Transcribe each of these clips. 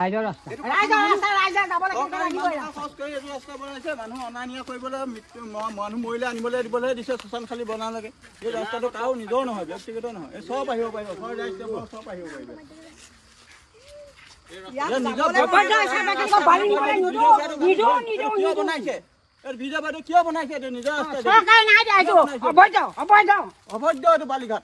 ৰাইজৰ ৰাস্তা মানুহ অনা নিয়া কৰিবলৈ মানুহ মৰিলে আনিবলৈ দিবলৈ দিছে শ্মশান খালী বনালৈকে এই ৰাস্তাটো কাৰো নিজৰ নহয় ব্যক্তিগত নহয় এই চব আহিব পাৰিব চব আহিব পাৰিব কিয় বনাইছে এইটো নিজৰ অবৈধ এইটো বালিঘাট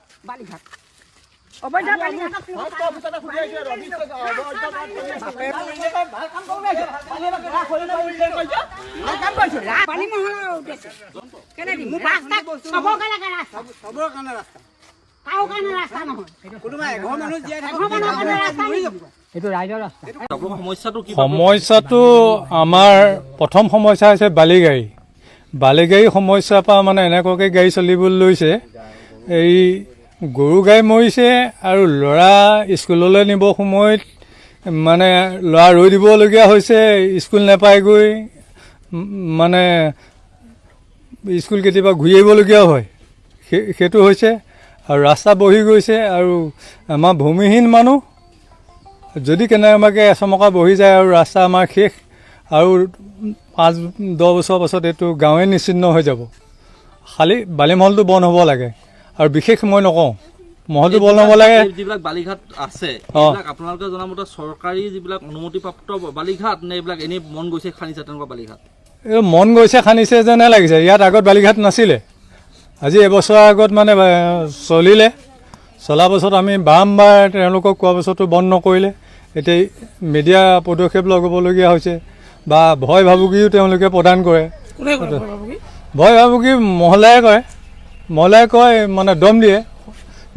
সমস্যাটো আমাৰ প্ৰথম সমস্যা হৈছে বালিগাড়ী সমস্যাৰ পৰা মানে এনেকুৱাকৈ গাড়ী চলিবলৈ লৈছে এই গৰু গাই মৰিছে আৰু ল'ৰা স্কুললৈ নিব সময়ত মানে ল'ৰা ৰৈ দিবলগীয়া হৈছে স্কুল নাপায়গৈ মানে স্কুল কেতিয়াবা ঘূৰি আহিবলগীয়া হয় সেইটো হৈছে আৰু ৰাস্তা বহি গৈছে আৰু আমাৰ ভূমিহীন মানুহ যদি কেনেবাকৈ এচমকা বহি যায় আৰু ৰাস্তা আমাৰ শেষ আৰু 5-10 বছৰ পাছত এইটো গাঁৱে নিশ্চিন্ন হৈ যাব খালি বালিমহলটো বন্ধ হ'ব লাগে আৰু বিশেষ মই নকওঁ মহলটো বল হ'ব লাগে যিবিলাক বালিঘাট আছে এইবিলাক আপোনালোকে জনামতে চৰকাৰী যিবিলাক অনুমতিপ্ৰাপ্ত বালিঘাট নে এইবিলাক এনেই মন গৈছে খানিছে তেনেকুৱা বালিঘাট এই মন গৈছে খানিছে যেনে লাগিছে ইয়াত আগত বালিঘাট নাছিলে আজি এবছৰ আগত মানে চলা পাছত আমি বাৰম্বাৰ তেওঁলোকক কোৱা পাছতো বন্ধ নকৰিলে এতিয়া মিডিয়া পদক্ষেপ লগাবলগীয়া হৈছে বা ভয় ভাবুকিও তেওঁলোকে প্ৰদান কৰে ভয় ভাবুকি মহলাই কয় মানে দম দিয়ে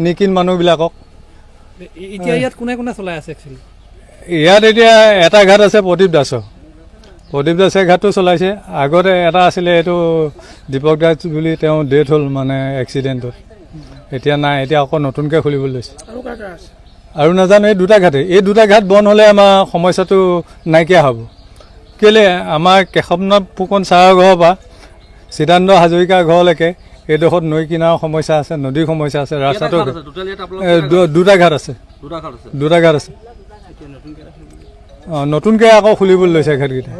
নিকিন মানুহবিলাকক এতিয়া ইয়াত কোনে চলাই আছে ইয়াত এতিয়া এটা ঘাট আছে প্ৰদীপ দাসে ঘাটটো চলাইছে আগতে এটা আছিলে এইটো দীপক দাস বুলি তেওঁ ডেথ হ'ল মানে এক্সিডেণ্টত এতিয়া নাই এতিয়া আকৌ নতুনকৈ খুলিবলৈ লৈছে আৰু নাজানো এই দুটা ঘাট বন্ধ হ'লে আমাৰ সমস্যাটো নাইকিয়া হ'ব কেলৈ আমাৰ কেশৱনাথ ফুকন ছাৰৰ ঘৰৰ পৰা চিদানন্দ হাজৰিকাৰ ঘৰলৈকে এইডোখৰত নৈ কিনাৰৰ সমস্যা আছে নদীৰ সমস্যা আছে ৰাস্তাটো দুটা ঘাট আছে নতুনকৈ আকৌ খুলিবলৈ লৈছে ঘাটকেইটা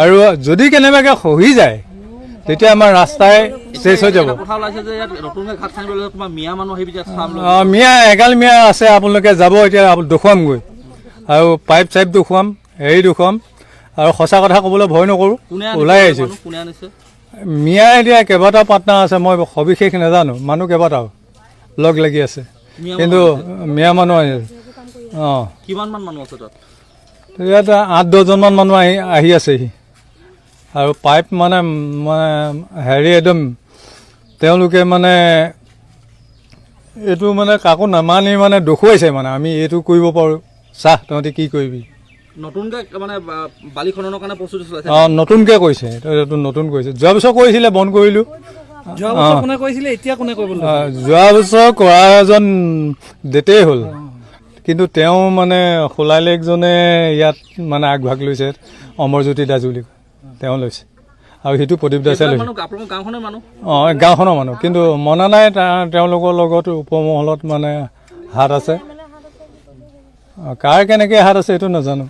আৰু যদি কেনেবাকৈ খহি যায় তেতিয়া আমাৰ ৰাস্তাই চেচ হৈ যাব এগাল মিয়া আছে আপোনালোকে যাব এতিয়া দেখুৱামগৈ আৰু পাইপ চাইপ দেখুৱাম হেৰি দেখুৱাম আৰু সঁচা কথা ক'বলৈ ভয় নকৰোঁ ওলাই আহিছোঁ মিয়া এতিয়া কেইবাটাও পাৰ্টনাৰ আছে মই সবিশেষ নাজানো মানুহ কেইবাটাও লগ লাগি আছে কিন্তু মিয়া মানুহ ইয়াত 8-10জনমান মানুহ আহি আছেহি আৰু পাইপ মানে হেৰি একদম তেওঁলোকে মানে এইটো মানে কাকো নামানি মানে দেখুৱাইছে মানে আমি এইটো কৰিব পাৰোঁ চাহ তহঁতি কি কৰিবি নতুনকৈ কৈছে নতুন কৰিছে যোৱা বছৰ কৰিছিলে বন্ধ কৰিলোঁ যোৱা বছৰ কৰা এজন ডেটেই হ'ল কিন্তু তেওঁ মানে খোলাইলেকজনে ইয়াত মানে আগভাগ লৈছে অমৰজ্যোতি দাস বুলি তেওঁ লৈছে আৰু সেইটো প্ৰদীপ দাসে লৈছে গাঁওখনৰ মানুহ কিন্তু মনা নাই তেওঁলোকৰ লগত উপমহলত মানে হাত আছে কাৰ কেনেকৈ হাত আছে এইটো নাজানো